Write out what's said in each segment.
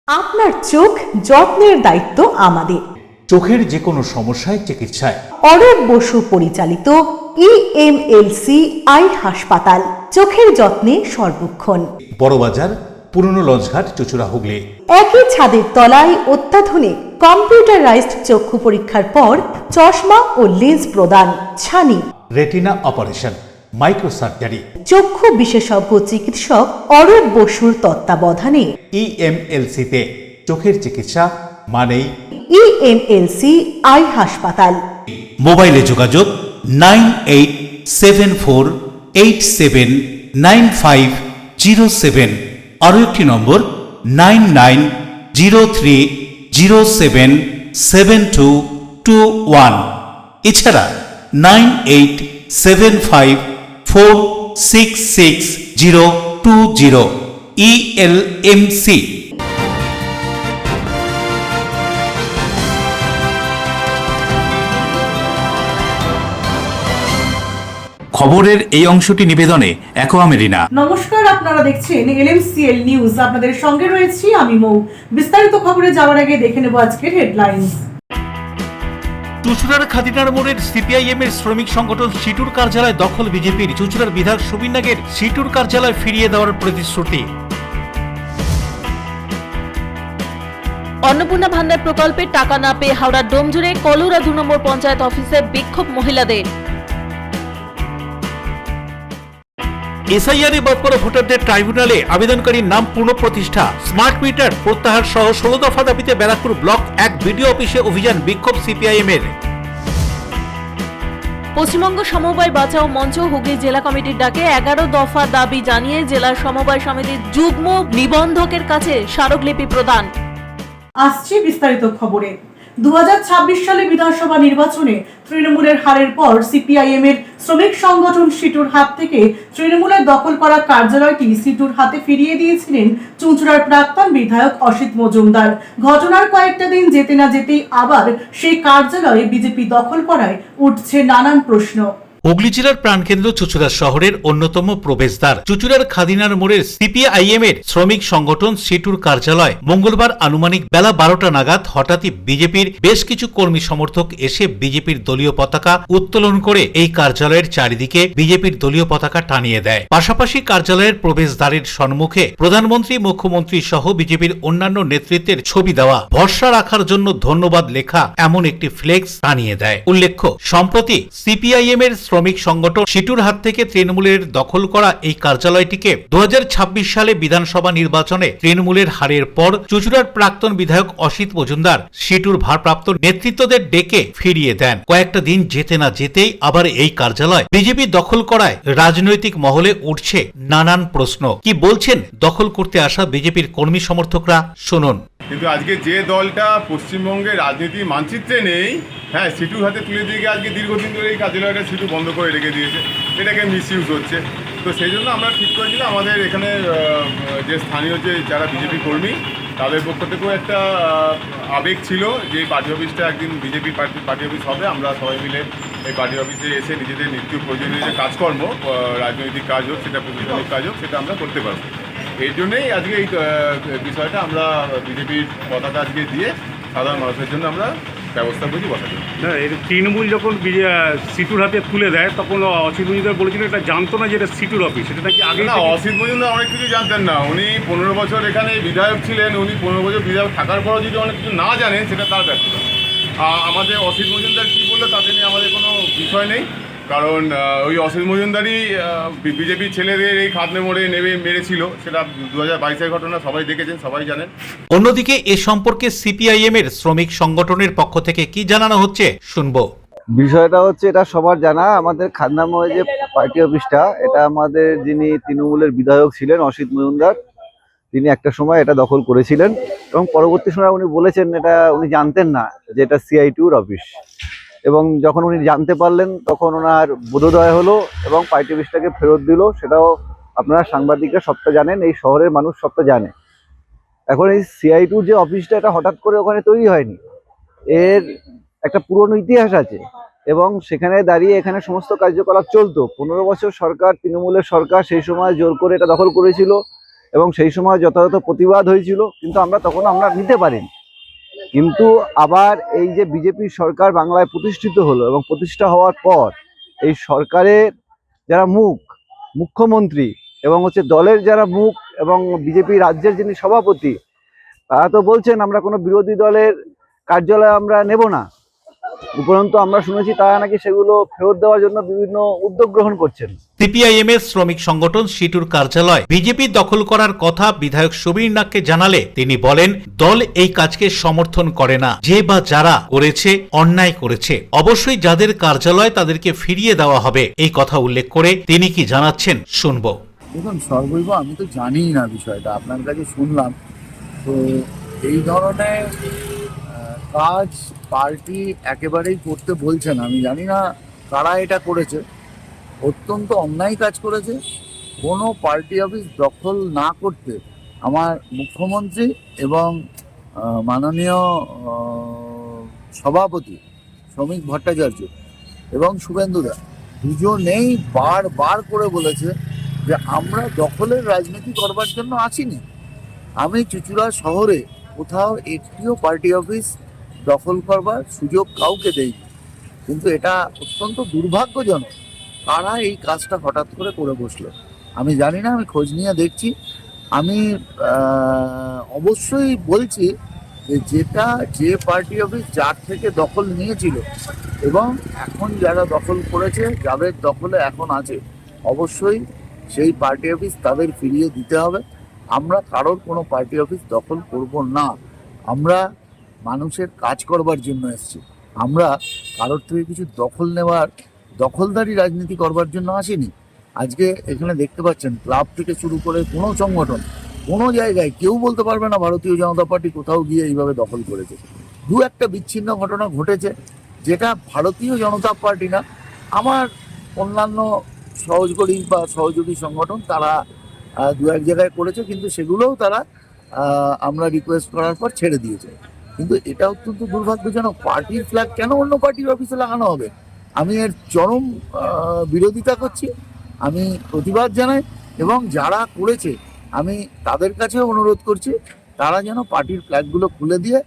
আপনার চোখ যত্নের দায়িত্ব আমাদের। চোখের যে কোনো সমস্যায় চিকিৎসায় অরূপ বসু পরিচালিত ইএমএলসি আই হাসপাতাল, চোখের যত্নে সর্বক্ষণ। বড়বাজার, পুরনো লঞ্চঘাট, চুঁচুড়া, হুগলি। একই ছাদের তলায় অত্যাধুনিক কম্পিউটারাইজড চক্ষু পরীক্ষার পর চশমা ও লেন্স প্রদান, ছানি, রেটিনা অপারেশন, মাইক্রো সার্জারি। চক্ষু বিশেষজ্ঞ চিকিৎসক অরূপ বসুর তত্ত্বাবধানে ইএমএলসিতে চোখের চিকিৎসা মানেই ইএমএলসি আই হাসপাতাল। মোবাইলে যোগাযোগ 9874879507, আরও একটি নম্বর 9903077221, এছাড়া 9875466020 ইএলএমসি। খবরের এই অংশটি নিবেদনে অ্যাকোয়া মেরিনা। নমস্কার, আপনারা দেখছেন এলএমসিএল নিউজ। আপনাদের সঙ্গে রয়েছি আমি মৌ। বিস্তারিত খবরে যাওয়ার আগে দেখে নেব আজকের হেডলাইন্স। চুঁচুড়ার খাদিনার মোড়ের সিপিআইএম এর শ্রমিক সংগঠন সিটুর কার্যালয় দখল বিজেপির। চুঁচুড়ার বিধায়ক সুবীর নাগের সিটুর কার্যালয় ফিরিয়ে দেওয়ার প্রতিশ্রুতি। অন্নপূর্ণা ভান্ডার প্রকল্পের টাকা না পেয়ে হাওড়ার ডোমজুড়ে কলুরা 2 নম্বর পঞ্চায়েত অফিসে বিক্ষোভ মহিলাদের। এসআইআর এ বাদ পড়া ভোটারদের ট্রাইব্যুনালে আবেদনকারীর নাম পুনঃপ্রতিষ্ঠা, স্মার্ট মিটার প্রত্যাহার সহ 16 দফা দাবিতে ব্যারাকপুর ব্লক 1 বিডিও অফিসে অভিযান, বিক্ষোভ সিপিআইএম এর। পশ্চিমবঙ্গ সমবায় বাঁচাও মঞ্চ হুগলি জেলা কমিটির ডাকে 11 দফা দাবি জানিয়ে জেলা সমবায় সমিতির যুগ্ম নিবন্ধকের কাছে স্মারকলিপি প্রদান। আসছে বিস্তারিত খবরে। 2026 সালে বিধানসভা নির্বাচনে তৃণমূলের হারের পর সিপিআইএম এর শ্রমিক সংগঠন সিটুর হাত থেকে তৃণমূলের দখল করা কার্যালয়টি সিটুর হাতে ফিরিয়ে দিয়েছিলেন চুঁচুড়ার প্রাক্তন বিধায়ক অসিত মজুমদার। ঘটনার কয়েকটা দিন যেতে না যেতেই আবার সেই কার্যালয়ে বিজেপি দখল করায় উঠছে নানান প্রশ্ন। হুগলি জেলার প্রাণকেন্দ্র চুঁচুড়া শহরের অন্যতম প্রবেশদ্বার চুঁচুড়ার খাদিনার মোড়ের সিপিআইএম এর শ্রমিক সংগঠন সিটুর কার্যালয় মঙ্গলবার আনুমানিক বেলা 12টা নাগাদ হঠাৎই বিজেপির বেশ কিছু কর্মী সমর্থক এসে বিজেপির দলীয় পতাকা উত্তোলন করে এই কার্যালয়ের চারিদিকে বিজেপির দলীয় পতাকা টানিয়ে দেয়। পাশাপাশি কার্যালয়ের প্রবেশদ্বারের সম্মুখে প্রধানমন্ত্রী, মুখ্যমন্ত্রী সহ বিজেপির অন্যান্য নেতৃত্বের ছবি দেওয়া, ভরসা রাখার জন্য ধন্যবাদ লেখা এমন একটি ফ্লেক্স টানিয়ে দেয়। উল্লেখ্য, সম্প্রতি সিপিআইএম এর শ্রমিক সংগঠন সিটুর হাত থেকে তৃণমূলের দখল করা এই কার্যালয়টিকে 2026 সালে বিধানসভা নির্বাচনে তৃণমূলের হারের পর চুঁচুড়ার প্রাক্তন বিধায়ক অসিত মজুমদার সিটুর ভারপ্রাপ্ত নেতৃত্বদের ডেকে ফিরিয়ে দেন। কয়েকটা দিন যেতে না যেতেই আবার এই কার্যালয় বিজেপি দখল করায় রাজনৈতিক মহলে উঠছে নানান প্রশ্ন। কি বলছেন দখল করতে আসা বিজেপির কর্মী সমর্থকরা, শুনুন। কিন্তু আজকে যে দলটা পশ্চিমবঙ্গের রাজনীতি মানচিত্রে নেই, হ্যাঁ, সিটুর হাতে তুলে দিয়ে আজকে দীর্ঘদিন ধরে এই কার্যালয়টা সিটু বন্ধ করে রেখে দিয়েছে, এটাকে মিসইউজ হচ্ছে। তো সেই জন্য আমরা ঠিক করেছিলাম আমাদের এখানে যে স্থানীয় যে যারা বিজেপি কর্মী তাদের পক্ষ থেকেও একটা আবেগ ছিল যে পার্টি অফিসটা একদিন বিজেপি পার্টি অফিস হবে। আমরা সবাই মিলে এই পার্টি অফিসে এসে নিজেদের নিত্য প্রয়োজনীয় যে কাজকর্ম, রাজনৈতিক কাজ হোক, সেটা প্রশাসনিক কাজ হোক, সেটা আমরা করতে পারবো। এই জন্যেই আজকে এই বিষয়টা আমরা বিজেপির পতাকা আজকে দিয়ে সাধারণ মানুষের জন্য আমরা ব্যবস্থা করছি বসাতে। না, এটা তৃণমূল যখন সিটুর হাতে তুলে দেয় তখন অসিত মজুমদার বলেছিল এটা জানতো না যে এটা সিটুর অফিস, এটা নাকি আগে না, অসিত মজুমদার অনেক কিছু জানতেন না। উনি 15 বছর এখানে বিধায়ক ছিলেন, উনি 15 বছর বিধায়ক থাকার পরও যদি অনেক কিছু না জানেন সেটা তার ব্যর্থতা। আমাদের অসিত মজুমদার কী বললো তাতে নিয়ে আমাদের কোনো বিষয় নেই, কারণ ওই অসিত মজুমদারই বিজেপির ছেলেদের এই খাদনে মোড়ে নেমে মেরেছিল, সেটা 2022-এর ঘটনা, সবাই দেখেছেন, সবাই জানেন। অন্যদিকে এ সম্পর্কে সিপিআইএম এর শ্রমিক সংগঠনের পক্ষ থেকে কি জানানো হচ্ছে শুনবো। বিষয়টা হচ্ছে, এটা সবার জানা, আমাদের খাদনা মোড়ে যে পার্টি অফিসটা, এটা আমাদের যিনি তৃণমূলের বিধায়ক ছিলেন অসিত মজুমদার, তিনি একটা সময় এটা দখল করেছিলেন এবং পরবর্তী সময় উনি বলেছেন এটা উনি জানতেন না যে এটা সিআইটিউর অফিস। এবং যখন উনি জানতে পারলেন তখন ওনার বোধোদয় হলো এবং পার্টি অফিসটাকে ফেরত দিল। সেটাও আপনারা সাংবাদিকরা সবটা জানেন, এই শহরের মানুষ সবটা জানে। এখন এই সিআইটিউর যে অফিসটা, এটা হঠাৎ করে ওখানে তৈরি হয়নি, এর একটা পুরনো ইতিহাস আছে এবং সেখানে দাঁড়িয়ে এখানে সমস্ত কার্যকলাপ চলতো। 15 বছর সরকার, তৃণমূলের সরকার সেই সময় জোর করে এটা দখল করেছিল এবং সেই সময় যথাযথ প্রতিবাদ হয়েছিল, কিন্তু আমরা নিতে পারিনি। কিন্তু আবার এই যে বিজেপির সরকার বাংলায় প্রতিষ্ঠিত হলো এবং প্রতিষ্ঠা হওয়ার পর এই সরকারের যারা মুখ্যমন্ত্রী এবং দলের যারা মুখ এবং বিজেপি রাজ্যের যিনি সভাপতি, তারা তো বলছেন আমরা কোনো বিরোধী দলের কার্যালয় আমরা নেব না। উপরন্তু আমরা শুনেছি তারা নাকি সেগুলো ফেরত দেওয়ার জন্য বিভিন্ন উদ্যোগ গ্রহণ করছেন। সিপিআইএম এর শ্রমিক সংগঠন সিটুর কার্যালয় বিজেপি দখল করার কথা বিধায়ক সুবীর নাগকে জানালে তিনি বলেন, দল এই কাজকে সমর্থন করে না। যে বা যারা করেছে অন্যায় করেছে, অবশ্যই যাদের কার্যালয় তাদেরকে ফিরিয়ে দেওয়া হবে। এই কথা উল্লেখ করে তিনি কি জানাচ্ছেন শুনবো। দেখুন সর্বৈব আমি তো জানিই না বিষয়টা, আপনার কাছে শুনলাম। তো এই ধরনের কাজ পার্টি একেবারেই করতে বলছে না। আমি জানি না কারা এটা করেছে, অত্যন্ত অন্যায় কাজ করেছে। কোনো পার্টি অফিস দখল না করতে আমার মুখ্যমন্ত্রী এবং মাননীয় সভাপতি শ্রমিক ভট্টাচার্য এবং শুভেন্দুদা দুজনেই বারবার করে বলেছে যে আমরা দখলের রাজনীতি করবার জন্য আসিনি। আমি চুঁচুড়া শহরে কোথাও একটিও পার্টি অফিস দখল করবার সুযোগ কাউকে দেয়নি। কিন্তু এটা অত্যন্ত দুর্ভাগ্যজনক, কারা এই কাজটা হঠাৎ করে বসলো আমি জানি না। আমি খোঁজ নিয়ে দেখছি। আমি অবশ্যই বলছি যে যে পার্টি অফিস যার থেকে দখল নিয়েছিল এবং এখন যারা দখল করেছে, যাদের দখলে এখন আছে, অবশ্যই সেই পার্টি অফিস তাদের ফিরিয়ে দিতে হবে। আমরা কারোর কোনো পার্টি অফিস দখল করব না। আমরা মানুষের কাজ করবার জন্য এসেছি। আমরা কারোর থেকে কিছু দখলদারি রাজনীতি করবার জন্য আসিনি। আজকে এখানে দেখতে পাচ্ছেন ক্লাব থেকে শুরু করে কোনো সংগঠন, কোনো জায়গায় কেউ বলতে পারবে না ভারতীয় জনতা পার্টি কোথাও গিয়ে এইভাবে দখল করেছে। দু একটা বিচ্ছিন্ন ঘটনা ঘটেছে, যেটা ভারতীয় জনতা পার্টি না, আমার অন্যান্য সহযোগী সংগঠন তারা দু এক জায়গায় করেছে, কিন্তু সেগুলোও তারা আমরা রিকোয়েস্ট করার পর ছেড়ে দিয়েছে। কিন্তু এটা অত্যন্ত দুর্ভাগ্যজনক। পার্টির ফ্ল্যাগ কেন অন্য পার্টির অফিসে লাগানো হবে? আমি এর চরম বিরোধিতা করছি, আমি প্রতিবাদ জানাই এবং যারা করেছে আমি তাদের কাছেও অনুরোধ করছি তারা যেন পার্টির ফ্ল্যাগগুলো খুলে দিয়ে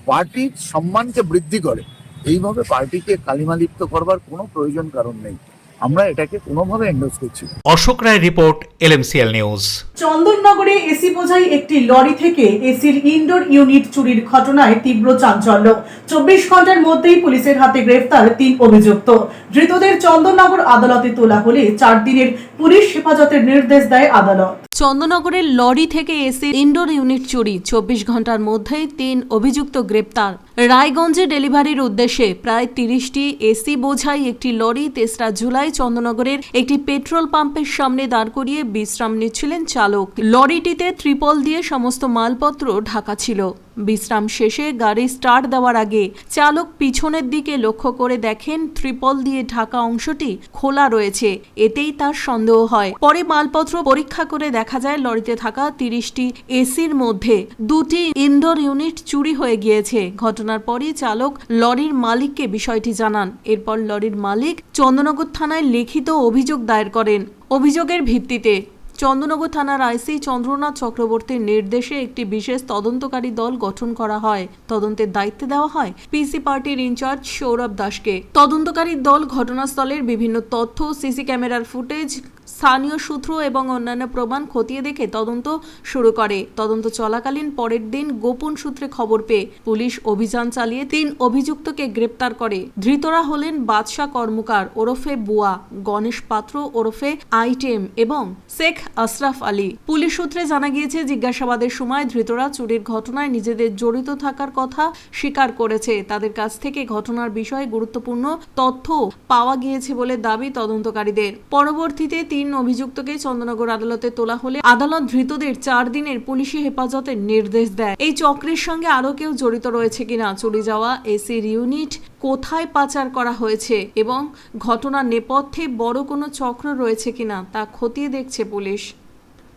পার্টির সম্মানকে বৃদ্ধি করে। এইভাবে পার্টিকে কালিমালিপ্ত করবার কোনো প্রয়োজন কারণ নেই। আমরা এটাকে কোনোভাবে এন্ডোর্স করছি। অশোক রায় রিপোর্ট, LMCL নিউজ। চন্দননগরে এসি বোঝাই একটি লরি থেকে এসির ইনডোর ইউনিট চুরির ঘটনায় তীব্র চাঞ্চল্য। 24 ঘন্টার মধ্যেই পুলিশের হাতে গ্রেফতার 3 অভিযুক্ত। ধৃতদের চন্দননগর আদালতে তোলা হলে 4 দিনের পুলিশ হেফাজতের নির্দেশ দেয় আদালত। চন্দননগরের লরি থেকে এসি ইনডোর ইউনিট চুরি, 24 ঘন্টার মধ্যেই 3 অভিযুক্ত গ্রেপ্তার। রায়গঞ্জে ডেলিভারির উদ্দেশ্যে প্রায় 30টি এসি বোঝাই একটি লরি 3রা জুলাই চন্দননগরের একটি পেট্রোল পাম্পের সামনে দাঁড় করিয়ে বিশ্রাম নিচ্ছিলেন চালক। লরিটিতে ত্রিপল দিয়ে সমস্ত মালপত্র ঢাকা ছিল। বিশ্রাম শেষে গাড়ি স্টার্ট দেওয়ার আগে চালক পিছনের দিকে লক্ষ্য করে দেখেন ত্রিপল দিয়ে ঢাকা অংশটি খোলা রয়েছে। এতেই তার সন্দেহ হয়। পরে মালপত্র পরীক্ষা করে দেখা যায় লরিতে থাকা 30টি এসির মধ্যে 2টি ইনডোর ইউনিট চুরি হয়ে গিয়েছে। ঘটনার পরই চালক লরির মালিককে বিষয়টি জানান। এরপর লরির মালিক চন্দননগর থানায় লিখিত অভিযোগ দায়ের করেন। অভিযোগের ভিত্তিতে চন্দননগর থানার আইসি চন্দ্রনাথ চক্রবর্তীর নির্দেশে একটি বিশেষ তদন্তকারী দল গঠন করা হয়। তদন্তের দায়িত্ব দেওয়া হয় পিসি পার্টির ইনচার্জ সৌরভ দাসকে। তদন্তকারী দল ঘটনাস্থলের বিভিন্ন তথ্য, সিসি ক্যামেরার ফুটেজ, স্থানীয় সূত্র এবং অন্যান্য প্রমাণ খতিয়ে দেখে তদন্ত শুরু করে। তদন্ত চলাকালীন পরের দিন গোপন সূত্রে খবর পেয়ে পুলিশ অভিযান চালিয়ে 3 অভিযুক্তকে গ্রেপ্তার করে। ধৃতরা হলেন বাদশা কর্মকার ওরফে বুয়া, গণেশ পাত্র ওরফে আইটেম এবং শেখ আশরাফ আলী। পুলিশ সূত্রে জানা গিয়েছে জিজ্ঞাসাবাদের সময় ধৃতরা চুরির ঘটনায় নিজেদের জড়িত থাকার কথা স্বীকার করেছে। তাদের কাছ থেকে ঘটনার বিষয়ে গুরুত্বপূর্ণ তথ্য পাওয়া গিয়েছে বলে দাবি তদন্তকারীদের। পরবর্তীতে 3 অভিযুক্তকে চন্দননগর আদালতে তোলা হলে আদালত ধৃতদের 4 দিনের পুলিশি হেফাজতের নির্দেশ দেয়। এই চক্রের সঙ্গে আরো কেউ জড়িত রয়েছে কিনা, চুরি যাওয়া এসির ইউনিট কোথায় পাচার করা হয়েছে এবং ঘটনার নেপথ্যে বড় কোনো চক্র রয়েছে কিনা তা খতিয়ে দেখছে পুলিশ।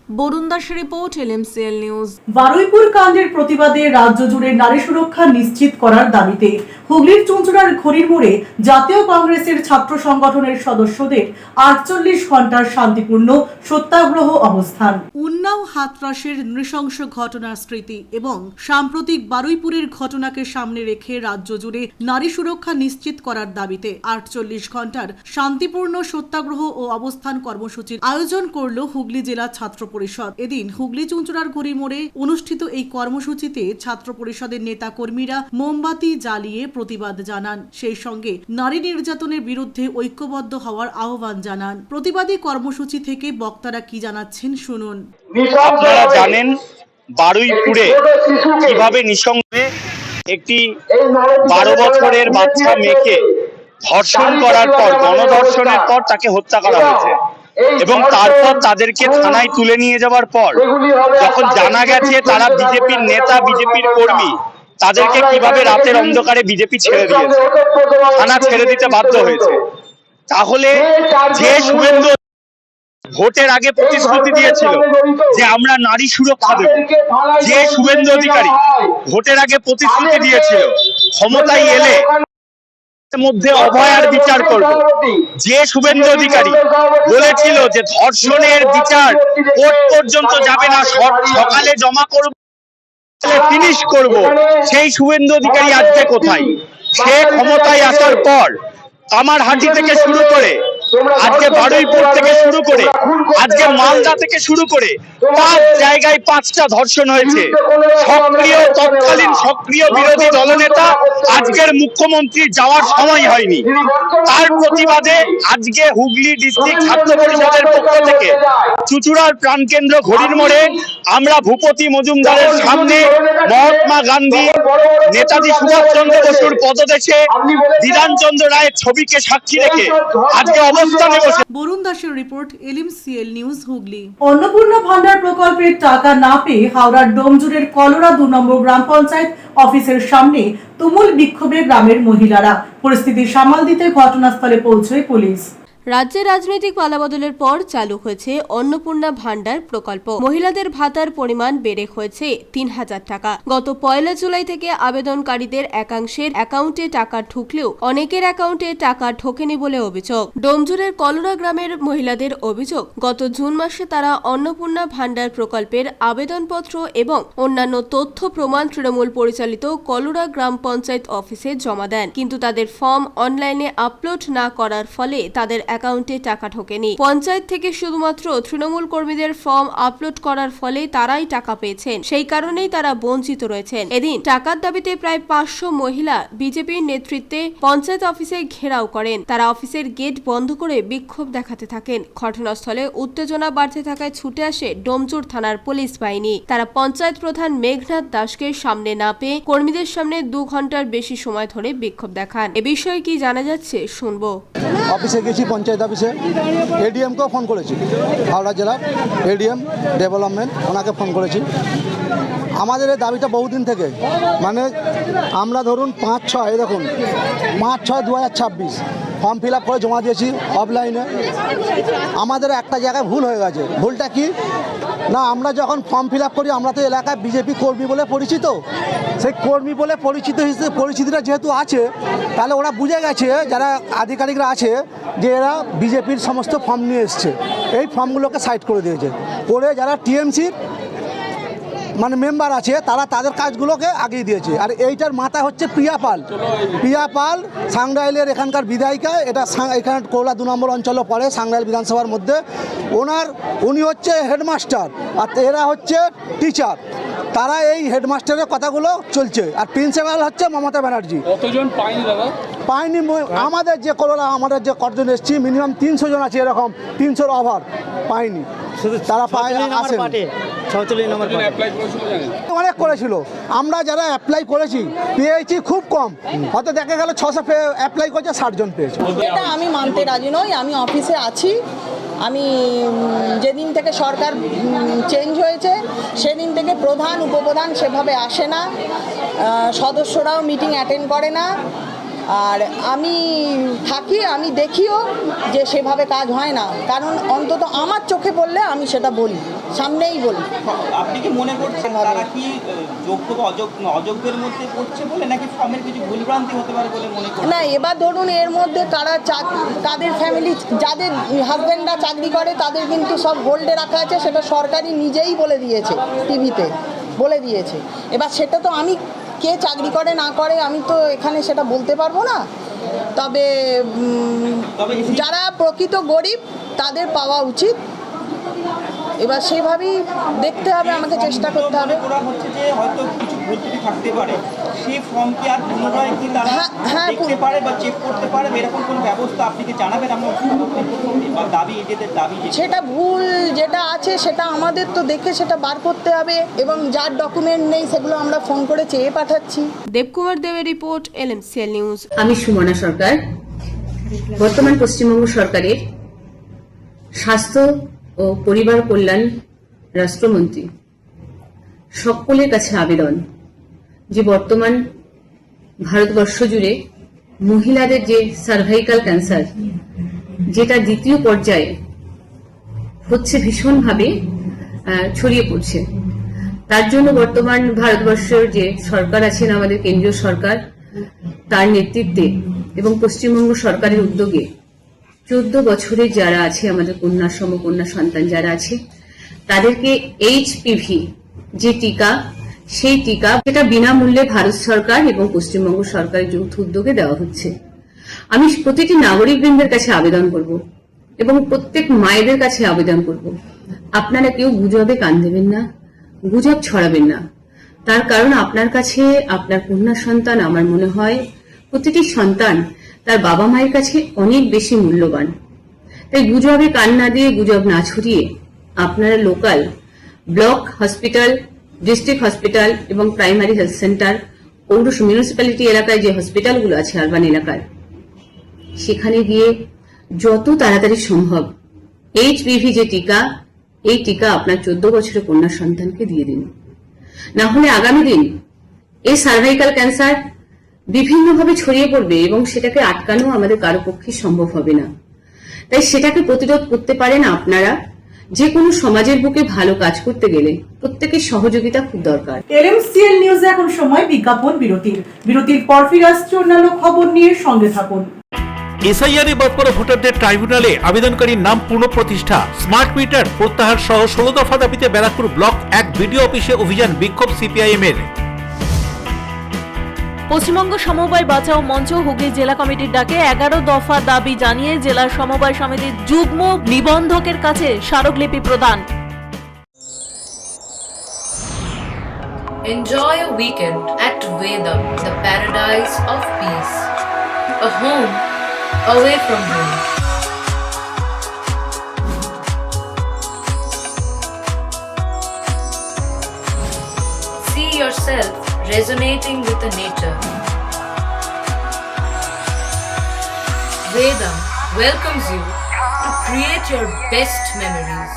বরুণ দাসের রিপোর্ট, LMCL নিউজ। বারুইপুর কাণ্ডের প্রতিবাদে রাজ্য জুড়ে নারী সুরক্ষা নিশ্চিত করার দাবিতে হুগলির চুঁচুড়ার ঘড়ির মোড়ে জাতীয় কংগ্রেসের ছাত্র সংগঠনের সদস্যদের 48 ঘন্টার শান্তিপূর্ণ সত্যাগ্রহ অবস্থান। উন্নাও হাতরাসের নৃশংস ঘটনার স্মৃতি এবং সাম্প্রতিক বারুইপুরের ঘটনাকে সামনে রেখে রাজ্য জুড়ে নারী সুরক্ষা নিশ্চিত করার দাবিতে 48 ঘন্টার শান্তিপূর্ণ সত্যাগ্রহ ও অবস্থান কর্মসূচির আয়োজন করল হুগলি জেলা ছাত্র পরিষদ। এদিন হুগলি চুঁচুড়ার ঘড়ির মোড়ে অনুষ্ঠিত এই কর্মসূচিতে ছাত্র পরিষদের নেতা কর্মীরা মোমবাতি জ্বালিয়ে প্রতিবাদ জানান, সেই সঙ্গে নারী নির্যাতনের বিরুদ্ধে ঐক্যবদ্ধ হওয়ার আহ্বান জানান। প্রতিবাদী কর্মসূচি থেকে বক্তারা কি জানাচ্ছেন শুনুন। আপনারা জানেন বারুইপুরে কিভাবে নৃশংসভাবে একটি 12 বছরের বাচ্চা মেয়েকে ধর্ষণ করার পর, গণধর্ষণের পর তাকে হত্যা করা হয়েছে এবং তারপর তাদেরকে থানায় তুলে নিয়ে যাওয়ার পর যখন জানা গেছে তারা বিজেপির নেতা, বিজেপির কর্মী, তাদেরকে কিভাবে রাতের অন্ধকারে বিজেপি ছেড়ে দিয়েছে, থানা ছেড়ে দিতে বাধ্য হয়েছে। তাহলে যে শুভেন্দু ভোটের আগে প্রতিশ্রুতি দিয়েছিল যে আমরা নারী সুরক্ষা দেব, যে শুভেন্দু অধিকারী ভোটের আগে প্রতিশ্রুতি দিয়েছিল ক্ষমতায় এলে মধ্যে অভয়ার বিচার করব, যে শুভেন্দু অধিকারী বলেছিল যে ধর্ষণের বিচার কোর্ট পর্যন্ত যাবে না, সকালে জমা করব, ফিনিশ করব, সেই শুভেন্দু অধিকারী আজকে কোথায়? সে ক্ষমতায় আসার পর কামারহাটি থেকে শুরু করে আজকে বারুইপুর থেকে শুরু করে আজকে মালদা থেকে শুরু করে 5 জায়গায় 5টা ধর্ষণ হয়েছে। তৎকালীন সক্রিয় বিরোধী দলনেতা আজকের মুখ্যমন্ত্রী যাওয়ার সময় হয়নি। তার প্রতিবাদে আজকে হুগলি ডিস্ট্রিক্ট ছাত্র পরিষদের পক্ষ থেকে চুঁচুড়ার প্রাণকেন্দ্র ঘড়ির মোড়ে আমরা ভূপতি মজুমদারের সামনে মহাত্মা গান্ধী, নেতাজি সুভাষচন্দ্র বসুর পদদেশে বিধানচন্দ্র রায়ের ছবিকে সাক্ষী রেখে আজকে অবস্থানে বসে। বরুণ দাসের report, LMCL news Hooghly. Annapurna Bhandar প্রকল্পের টাকা না পেয়ে হাওড়ার ডোমজুড়ের কলোরা 2 নম্বর গ্রাম পঞ্চায়েত অফিসের সামনে তুমুল বিক্ষোভে গ্রামের মহিলারা। পরিস্থিতি সামাল দিতে ঘটনাস্থলে পৌঁছয় পুলিশ। রাজ্যে রাজনৈতিক পালাবদলের পর চালু হয়েছে অন্নপূর্ণা ভান্ডার প্রকল্প। মহিলাদের ভাতার পরিমাণ বেড়ে হয়েছে 3000 টাকা। গত 1 জুলাই থেকে আবেদনকারীদের একাংশের অ্যাকাউন্টে টাকা ঢুকলেও অনেকের অ্যাকাউন্টে টাকা ঢোকেনি বলে অভিযোগ। ডোমজুড়ের কলোরা গ্রামের মহিলাদের অভিযোগ, গত জুন মাসে তারা অন্নপূর্ণা ভান্ডার প্রকল্পের আবেদনপত্র এবং অন্যান্য তথ্য প্রমাণ তৃণমূল পরিচালিত কলোরা গ্রাম পঞ্চায়েত অফিসে জমা দেন, কিন্তু তাদের ফর্ম অনলাইনে আপলোড না করার ফলে তাদের অ্যাকাউন্টে টাকা ঢোকেনি। পঞ্চায়েত থেকে শুধুমাত্র তৃণমূল কর্মীদের ফর্ম আপলোড করার ফলে তারাই টাকা পেয়েছেন, সেই কারণেই তারা বঞ্চিত রয়েছেন। এদিন টাকার দাবিতে প্রায় 500 মহিলা বিজেপির নেতৃত্বে পঞ্চায়েত অফিসে ঘেরাও করেন। তারা অফিসের গেট বন্ধ করে বিক্ষোভ দেখাতে থাকেন। ঘটনাস্থলে উত্তেজনা বাড়তে থাকায় ছুটে আসে ডোমজুড় থানার পুলিশ বাহিনী। তারা পঞ্চায়েত প্রধান মেঘনাথ দাসকে সামনে না পেয়ে কর্মীদের সামনে 2 ঘন্টার বেশি সময় ধরে বিক্ষোভ দেখান। এ বিষয়ে কি জানা যাচ্ছে শুনবো। অফিসে গেছি, পঞ্চায়েত অফিসে এডিএমকেও ফোন করেছি, হাওড়া জেলার এডিএম ডেভেলপমেন্ট, ওনাকে ফোন করেছি। আমাদের এই দাবিটা বহুদিন থেকে, মানে আমরা ধরুন 5-6 দেখুন 5-6-2026 ফর্ম ফিল আপ করে জমা দিয়েছি অফলাইনে। আমাদের একটা জায়গায় ভুল হয়ে গেছে। ভুলটা কি না, আমরা যখন ফর্ম ফিল আপ করি আমরা তো এলাকায় বিজেপি কর্মী বলে পরিচিত। সেই কর্মী বলে পরিচিতিটা যেহেতু আছে, তাহলে ওরা বুঝে গেছে, যারা আধিকারিকরা আছে, যে এরা বিজেপির সমস্ত ফর্ম নিয়ে এসছে। এই ফর্মগুলোকে সাইড করে দিয়েছে, করে যারা টিএমসির মানে মেম্বার আছে তারা তাদের কাজগুলোকে আগিয়ে দিয়েছে। আর এইটার মাথা হচ্ছে প্রিয়া পাল, সাংরাইলের এখানকার বিধায়িকা। এটা এখানে কৌলা 2 নম্বর অঞ্চলে পড়ে, সাংরাইল বিধানসভার মধ্যে। উনি হচ্ছে হেডমাস্টার আর এরা হচ্ছে টিচার। তারা এই হেডমাস্টারের কথাগুলো চলছে। আর প্রিন্সিপাল হচ্ছে মমতা ব্যানার্জি। কতজন পায়নি দাদা? পায়নি আমাদের যে কলোরা, আমাদের যে কতজন এসছি মিনিমাম 300 জন আছে, এরকম 300-র ওভার পায়নি। তারা অনেক করেছিল। আমরা যারা অ্যাপ্লাই করেছি পেয়েছি খুব কম, হয়তো দেখা গেল 600 অ্যাপ্লাই করেছে, 60 জন পেয়েছে। এটা আমি মানতে রাজি নই। আমি অফিসে আছি। আমি যেদিন থেকে সরকার চেঞ্জ হয়েছে সেদিন থেকে প্রধান উপপ্রধান সেভাবে আসে না, সদস্যরাও মিটিং অ্যাটেন্ড করে না। আর আমি থাকি, আমি দেখিও যে সেভাবে কাজ হয় না, কারণ অন্তত আমার চোখে পড়লে আমি সেটা বলি, সামনেই বলি। আপনি কি মনে করছেন তারা কি যোগ্য বা অযোগ্যের মধ্যে পড়ছে বলে, নাকি ফর্মের কিছু ভুলভ্রান্তি হতে পারে বলে মনে করছেন? না, এবার ধরুন এর মধ্যে কাদের ফ্যামিলি, যাদের হাজব্যান্ডরা চাকরি করে তাদের কিন্তু সব হোল্ডে রাখা আছে, সেটা সরকারি নিজেই বলে দিয়েছে, টিভিতে বলে দিয়েছে। এবার সেটা তো আমি, কে চাকরি করে না করে আমি তো এখানে সেটা বলতে পারবো না, তবে যারা প্রকৃত গরিব তাদের পাওয়া উচিত। এবার সেভাবেই দেখতে হবে, আমাকে চেষ্টা করতে হবে। করা হচ্ছে যে হয়তো কিছু ভুল ত্রুটি থাকতে পারে, সেই ফর্ম কি আর পুনরায় কি তারা দেখতে পারে বা চেক করতে পারে, এরকম কোনো ব্যবস্থা আপনি কি জানাবেন? আমরা দাবি, এদের দাবি সেটা ভুল যেটা আছে সেটা আমাদের তো দেখে সেটা বার করতে হবে, এবং যার ডকুমেন্ট নেই সেগুলো আমরা ফোন করে চেয়ে পাঠাচ্ছি। দেবকুমার দেবের রিপোর্ট, LMCL নিউজ। আমি সুমনা সরকার, বর্তমান পশ্চিমবঙ্গ সরকারের স্বাস্থ্য ও পরিবার কল্যাণ রাষ্ট্রমন্ত্রী। সকলের কাছে আবেদন যে বর্তমান ভারতবর্ষ জুড়ে মহিলাদের যে সার্ভাইকাল ক্যান্সার, যেটা দ্বিতীয় পর্যায়ে হচ্ছে, ভীষণভাবে ছড়িয়ে পড়ছে, তার জন্য বর্তমান ভারতবর্ষের যে সরকার আছেন, আমাদের কেন্দ্রীয় সরকার, তার নেতৃত্বে এবং পশ্চিমবঙ্গ সরকারের উদ্যোগে 14 বছরের যারা আছে, আমাদের কন্যা সমকন্যা সন্তান যারা আছে, তাদেরকে HPV যে টিকা, সেই টিকা যেটা বিনামূল্যে ভারত সরকার এবং পশ্চিমবঙ্গ সরকারের যৌথ উদ্যোগে দেওয়া হচ্ছে। আমি প্রতিটি নাগরিকবৃন্দের কাছে আবেদন করব এবং প্রত্যেক মায়েদের কাছে আবেদন করব, আপনারা কেউ গুজবে কান দেবেন না, গুজব ছড়াবেন না। তার কারণ আপনার কাছে আপনার কন্যা সন্তান, আমার মনে হয় প্রতিটি সন্তান তার বাবা মায়ের কাছে অনেক বেশি মূল্যবান। তাই গুজবে কান না দিয়ে, গুজব না ছড়িয়ে, আপনারা local block hospital, district hospital এবং প্রাইমারি হেলথ সেন্টার, পৌর মিউনিসিপ্যালিটি এলাকায় যে হসপিটালগুলো আছে আরবান এলাকার, সেখানে গিয়ে যত তাড়াতাড়ি সম্ভব HPV যে টিকা, এই টিকা আপনার 14 বছরের কন্যা সন্তানকে দিয়ে দিন। না হলে আগামী দিন এই সার্ভাইকাল ক্যান্সার বিভিন্নভাবে ছড়িয়ে পড়বে এবং সেটাকে আটকানো আমাদের কারো পক্ষে সম্ভব হবে না। তাই সেটাকে প্রতিরোধ করতে পারেন আপনারা। যে কোনো সমাজের বুকে ভালো কাজ করতে গেলে প্রত্যেকের সহযোগিতা খুব দরকার। LMCL নিউজে এখন সময় বিজ্ঞাপন বিরতির পর ফিরে আসছে অন্যান্য খবর নিয়ে, সঙ্গে থাকুন। SIR এ বাদ পড়া ভোটারদের ট্রাইব্যুনালে আবেদনকারীর নাম পুনঃপ্রতিষ্ঠা, স্মার্ট মিটার প্রত্যাহার সহ 16 দফা দাবিতে ব্যারাকপুর ব্লক 1 বিডিও অফিসে অভিযান, বিক্ষোভ CPIM এর। পশ্চিমবঙ্গ সমবায় বাঁচাও মঞ্চ হুগলি জেলা কমিটির ডাকে 11 দফা দাবি জানিয়ে জেলার সমবায় সমিতির যুগ্ম নিবন্ধকের কাছে স্মারকলিপি প্রদান। Enjoy a weekend at Vedam, the paradise of peace. A home away from home. See yourself resonating with the nature. Vedam welcomes you to create your best memories.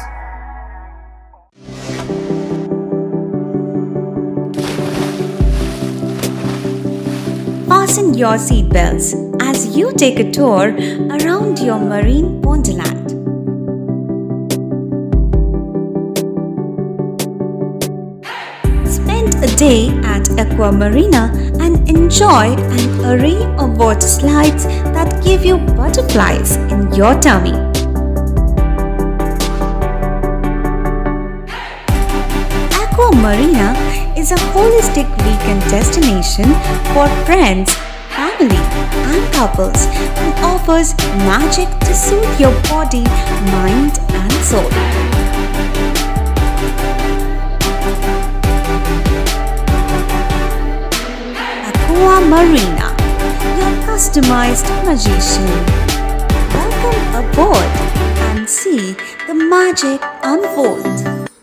Fasten your seatbelts as you take a tour around your marine wonderland. Spend a day at Aqua Marina and enjoy an array of water slides that give you butterflies in your tummy. Aqua Marina is a holistic weekend destination for friends, family, and couples and offers magic to soothe your body, mind, and soul. Aqua Marina, your customized magician. Welcome aboard and see the magic unfold.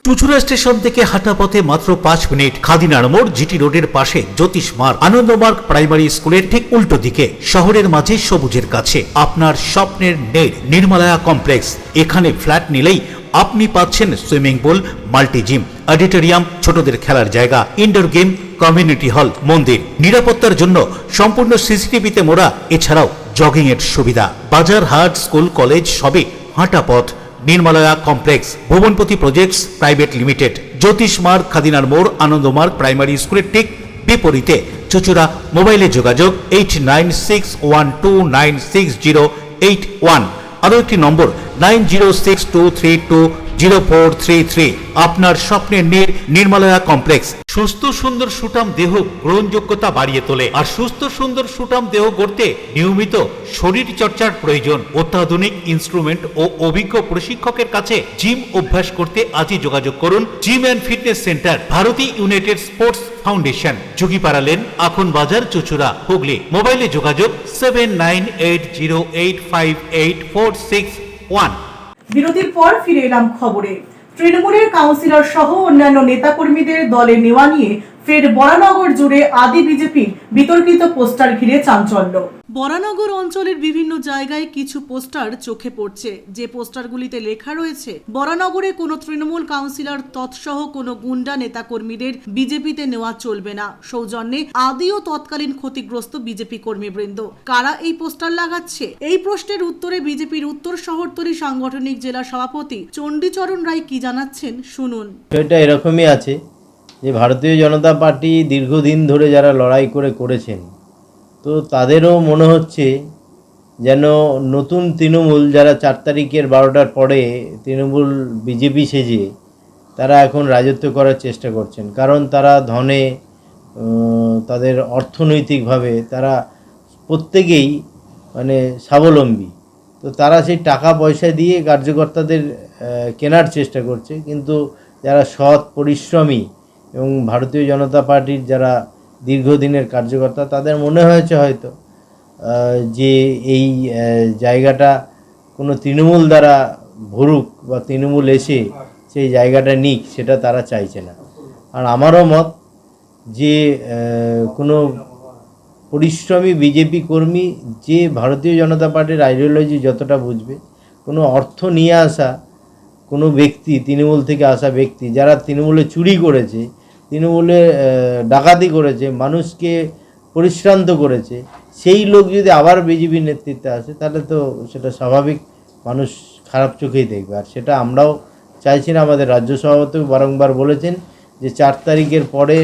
Chuchura station থেকে হাঁটা পথে মাত্র 5 minute, খাদিনার মোড়, GT রোডের পাশে জ্যোতিষ মার্গ, Ananda Marga primary স্কুলের ঠিক উল্টো দিকে, শহরের মাঝে সবুজের কাছে আপনার স্বপ্নের নেড় নির্মলায়া কমপ্লেক্স। এখানে ফ্ল্যাট নিলেই আপনি পাচ্ছেন swimming pool, multi gym, auditorium, ছোটদের খেলার জায়গা, ইনডোর গেম, কমিউনিটি হল, মন্দির। নিরাপত্তার জন্য সম্পূর্ণ সিসিটিভিতে মোড়া। এছাড়াও জগিং এর সুবিধা। বাজার, হাট, স্কুল, কলেজ সবই হাঁটা পথ। নির্মলয়া কমপ্লেক্স, ভুবনপতি প্রজেক্টস প্রাইভেট লিমিটেড, জ্যোতিষ মার্গ, খাদিনার মোড়, আনন্দমার্গ প্রাইমারি স্কুলের ঠিক বিপরীতে। চুচুড়া। মোবাইলে যোগাযোগ 8961296081। আরও একটি নম্বর 9062320433। আপনার স্বপ্নের নির্মলয়া কমপ্লেক্স। সুস্থ সুন্দর সুঠাম দেহ গ্রহণযোগ্যতা বাড়িয়ে তোলে। আর সুস্থ সুন্দর সুঠাম দেহ গড়তে নিয়মিত শরীর চর্চার প্রয়োজন। অত্যাধুনিক ইনস্ট্রুমেন্ট ও অভিজ্ঞ প্রশিক্ষকের কাছে জিম অভ্যাস করতে আজই যোগাযোগ করুন। Gym and fitness centre, Bharati United Sports Foundation, যোগীপাড়া লেন, আখন বাজার, চুচুড়া, হুগলি। মোবাইলে যোগাযোগ 7980858461। বিরতির পর ফিরে এলাম খবরে। তৃণমূলের কাউন্সিলর সহ অন্যান্য নেতাকর্মীদের দলে নেওয়া নিয়ে ফের বরানগর জুড়ে আদি বিজেপির বিতর্কিত পোস্টার ঘিরে চাঞ্চল্য। বরানগর অঞ্চলের বিভিন্ন জায়গায় কিছু পোস্টার চোখে পড়ছে, যে পোস্টারগুলিতে লেখা রয়েছে বরানগরে কোনো তৃণমূল কাউন্সিলর তৎসহ কোনো গুন্ডা নেতাকর্মীদের বিজেপিতে নেওয়া চলবে না। সৌজন্যে আদি ও তৎকালীন ক্ষতিগ্রস্ত বিজেপি কর্মীবৃন্দ। কারা এই পোস্টার লাগাচ্ছে? এই প্রশ্নের উত্তরে বিজেপির উত্তর শহরতলি সাংগঠনিক জেলা সভাপতি চণ্ডীচরণ রায় কি জানাচ্ছেন শুনুন। এটা এরকমই আছে যে ভারতীয় জনতা পার্টি দীর্ঘদিন ধরে যারা লড়াই করেছেন, তো তাদেরও মনে হচ্ছে যেন নতুন তৃণমূল যারা 4 তারিখের 12টার পরে তৃণমূল বিজেপি সেজে তারা এখন রাজত্ব করার চেষ্টা করছেন। কারণ তারা ধনে, তাদের অর্থনৈতিকভাবে তারা প্রত্যেকেই মানে স্বাবলম্বী। তো তারা সেই টাকা পয়সা দিয়ে কার্যকর্তাদের কেনার চেষ্টা করছে। কিন্তু যারা সৎ, পরিশ্রমী এবং ভারতীয় জনতা পার্টির যারা দীর্ঘদিনের কার্যকর্তা, তাদের মনে হয়েছে হয়তো যে এই জায়গাটা কোনো তৃণমূল দ্বারা ভরুক বা তৃণমূল এসে সেই জায়গাটা নিক, সেটা তারা চাইছে না। আর আমারও মত যে কোনো পরিশ্রমী বিজেপি কর্মী যে ভারতীয় জনতা পার্টির আইডিওলজি যতটা বুঝবে, কোনো অর্থ নিয়ে আসা কোনো ব্যক্তি, তৃণমূল থেকে আসা ব্যক্তি যারা তৃণমূলে চুরি করেছে, তৃণমূলে ডাকাতি করেছে, মানুষকে পরিশ্রান্ত করেছে, সেই লোক যদি আবার বিজেপির নেতৃত্বে আসে তাহলে তো সেটা স্বাভাবিক, মানুষ খারাপ চোখেই দেখবে। আর সেটা আমরাও চাইছি না। আমাদের রাজ্য সভাপতি বারংবার বলেছেন যে 4 তারিখের পরে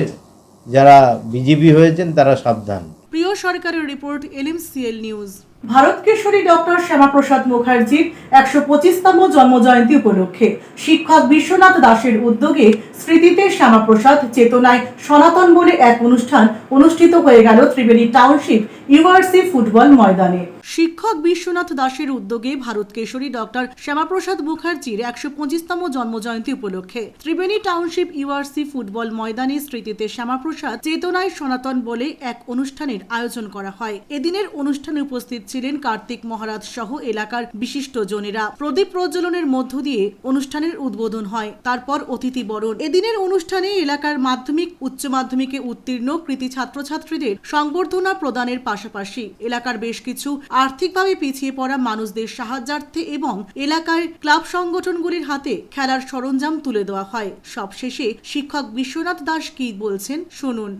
যারা বিজেপি হয়েছেন তারা সাবধান। প্রিয় সরকারের report, LMCL news. Bharat Keshari doctor Shyamaprasad মুখার্জির 125তম জন্মজয়ন্তী উপলক্ষে শিক্ষক বিশ্বনাথ দাসের উদ্যোগে স্মৃতিতে শ্যামাপ্রসাদ চেতনায় সনাতন বলে এক অনুষ্ঠান অনুষ্ঠিত হয়ে গেল ত্রিবেণী টাউনশিপ ইউআরসি ফুটবল ময়দানে। শিক্ষক বিশ্বনাথ দাসের উদ্যোগে ভারত কেশরী ডক্টর শ্যামাপ্রসাদ মুখার্জির 125তম জন্মজয়ন্তী উপলক্ষে ত্রিবেণী টাউনশিপ ইউআরসি ফুটবল ময়দানে স্মৃতিতে শ্যামাপ্রসাদ চেতনায় সনাতন বলে এক অনুষ্ঠানের আয়োজন করা হয়। এদিনের অনুষ্ঠানে উপস্থিত ছিলেন কার্তিক মহারাজ সহ এলাকার বিশিষ্ট জনেরা। প্রদীপ প্রজ্বলনের মধ্য দিয়ে অনুষ্ঠানের উদ্বোধন হয়, তারপর অতিথি বরণ। এদিনের অনুষ্ঠানে এলাকার মাধ্যমিক, উচ্চ মাধ্যমিকে উত্তীর্ণ কৃতি ছাত্রছাত্রীদের সংবর্ধনা প্রদানের পাশাপাশি এলাকার বেশ কিছু আর্থিকভাবে পিছিয়ে পড়া মানুষদের সাহায্যার্থে এবং এলাকার ক্লাব সংগঠনগুলির হাতে খেলার সরঞ্জাম তুলে দেওয়া হয়। সবশেষে শিক্ষক বিশ্বনাথ দাস কি বলছেন শুনুন।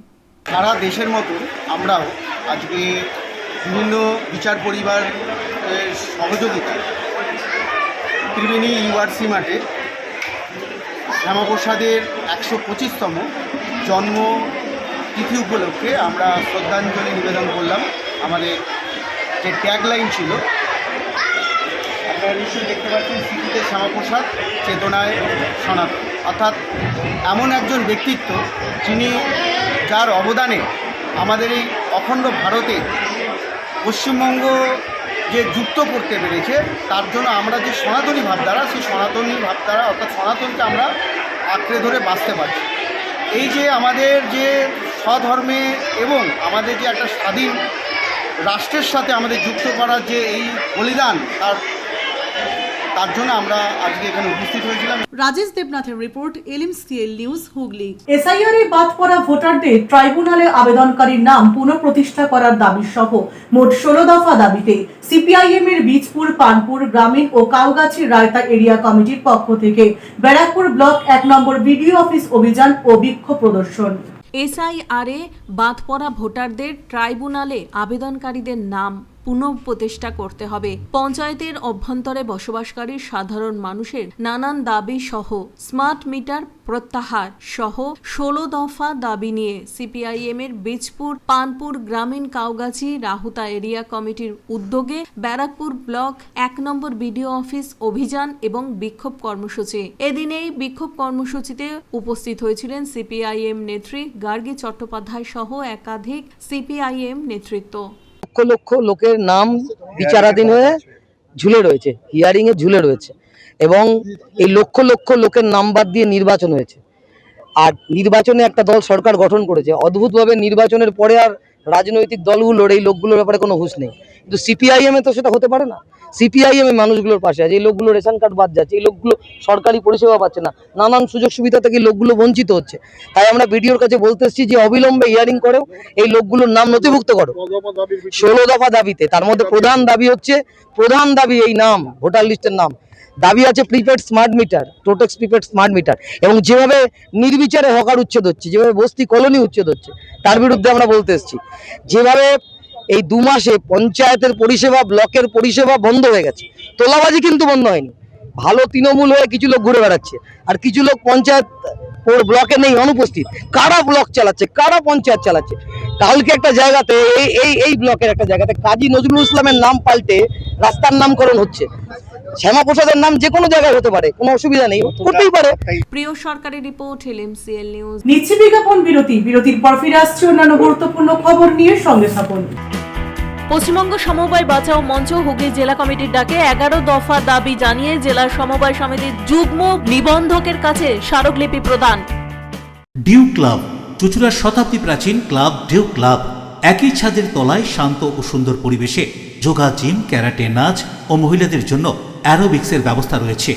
সারা দেশের মতো আমরাও আজকে বিভিন্ন বিচার পরিবার সহযোগিতায় ত্রিবেণী ইউআরসি মাঠে শ্যামাপ্রসাদের 125তম জন্ম তিথি উপলক্ষে আমরা শ্রদ্ধাঞ্জলি নিবেদন করলাম। আমাদের যে ট্যাগলাইন ছিল, আপনারা নিশ্চয়ই দেখতে পাচ্ছেন, স্মৃতিতে শ্যামাপ্রসাদ চেতনায় সনাতন। অর্থাৎ এমন একজন ব্যক্তিত্ব যিনি, যার অবদানে আমাদের এই অখণ্ড ভারতে পশ্চিমবঙ্গ যে যুক্ত করতে পেরেছে, তার জন্য আমরা যে সনাতনী ভাবধারা, সেই সনাতনী ভাবধারা অর্থাৎ সনাতনকে আমরা আঁকড়ে ধরে বাঁচতে পারছি। এই যে আমাদের যে স্বধর্মে এবং আমাদের যে একটা স্বাধীন রাষ্ট্রের সাথে আমাদের যুক্ত করার যে এই বলিদান, তার জন্য আমরা আজকে এখানে উপস্থিত হয়েছিলাম। রাজেশ দেবনাথের report, LMCL news, Hooghly. SIR এ বাদ পড়া ভোটারদের ট্রাইব্যুনালে আবেদনকারীর নাম পুনঃপ্রতিষ্ঠা করার দাবি সহ মোট 16 দফা দাবিতে সিপিআইএম এর বীজপুর, পানপুর গ্রামীণ ও কাউগাছি রায়তা এরিয়া কমিটির পক্ষ থেকে ব্যারাকপুর ব্লক 1 নম্বর বিডিও অফিস অভিযান ও বিক্ষোভ প্রদর্শন। এসআইআরে বাদ পড়া ভোটারদের ট্রাইব্যুনালে আবেদনকারীদের নাম পুনঃপ্রতিষ্ঠা করতে হবে। পঞ্চায়েতের অভ্যন্তরে বসবাসকারী সাধারণ মানুষের নানান দাবি সহ স্মার্ট মিটার প্রত্যাহার সহ 16 দফা দাবি নিয়ে সিপিআইএম এর বীজপুর, পানপুর গ্রামীণ কাউগাছি রাহুতা এরিয়া কমিটির উদ্যোগে ব্যারাকপুর ব্লক 1 নম্বর বিডিও অফিস অভিযান এবং বিক্ষোভ কর্মসূচি। এদিন এই বিক্ষোভ কর্মসূচিতে উপস্থিত হয়েছিলেন সিপিআইএম নেত্রী গার্গী চট্টোপাধ্যায় সহ একাধিক সিপিআইএম নেতৃত্ব। লক্ষ লক্ষ লোকের নাম বিচারাধীন হয়ে ঝুলে রয়েছে, হিয়ারিং এ ঝুলে রয়েছে এবং এই লক্ষ লক্ষ লোকের নাম বাদ দিয়ে নির্বাচন হয়েছে। আর নির্বাচনে একটা দল সরকার গঠন করেছে। অদ্ভুতভাবে নির্বাচনের পরে আর রাজনৈতিক দলগুলোর এই লোকগুলোর ব্যাপারে কোনো হুঁশ নেই, কিন্তু সিপিআইএম এ তো সেটা হতে পারে না। সিপিআইএম এ মানুষগুলোর পাশে আছে। এই লোকগুলো রেশন কার্ড বাদ যাচ্ছে, এই লোকগুলো সরকারি পরিষেবা পাচ্ছে না, নানান সুযোগ সুবিধা থেকে লোকগুলো বঞ্চিত হচ্ছে। তাই আমরা বিডিওর কাছে বলতে এসেছি যে অবিলম্বে হিয়ারিং করেও এই লোকগুলোর নাম নথিভুক্ত করো। 16 দফা দাবিতে তার মধ্যে প্রধান দাবি এই নাম, ভোটার লিস্টের নাম দাবি আছে প্রিপেড স্মার্ট মিটার, টোটেক্স প্রিপেড স্মার্ট মিটার, এবং যেভাবে নির্বিচারে হকার উচ্ছেদ হচ্ছে, যেভাবে বস্তি কলোনি উচ্ছেদ হচ্ছে, তার বিরুদ্ধে আমরা বলতে এসেছি। যেভাবে এই 2 মাসে পঞ্চায়েতের পরিষেবা, ব্লকের পরিষেবা বন্ধ হয়ে গেছে, তোলাবাজি কিন্তু বন্ধ হয়নি। ভালো তৃণমূল হয়ে কিছু লোক ঘুরে বেড়াচ্ছে, আর কিছু লোক পঞ্চায়েত ব্লকে নেই, অনুপস্থিত। কারা ব্লক চালাচ্ছে, কারা পঞ্চায়েত চালাচ্ছে? কালকে একটা জায়গাতে এই ব্লকের একটা জায়গাতে কাজী নজরুল ইসলামের নাম পাল্টে রাস্তার নামকরণ হচ্ছে। শ্যামাপ্রসাদের নাম যে কোনো জায়গায় হতে পারে, কোনো অসুবিধা নেই, করতেই পারে। প্রিয় সরকারি রিপোর্ট, LMCL নিউজ। নিচ্ছে বিজ্ঞাপন বিরতি, বিরতির পর ফিরে আসছে অন্যান্য গুরুত্বপূর্ণ খবর নিয়ে, সঙ্গে থাকুন। পশ্চিমবঙ্গ সমবায় বাঁচাও মঞ্চ হুগলি জেলা কমিটির ডাকে 11 দফা দাবি জানিয়ে জেলা সমবায় সমিতির যুগ্ম নিবন্ধকের কাছে স্মারকলিপি প্রদান। ডিউ ক্লাব, চুঁচুড়ার শতাব্দী প্রাচীন ক্লাব ডিউ ক্লাব। একই ছাদের তলায় শান্ত ও সুন্দর পরিবেশে যোগা, জিম, ক্যারাটে, নাচ ও মহিলাদের জন্য অ্যারোবিক্সের ব্যবস্থা রয়েছে।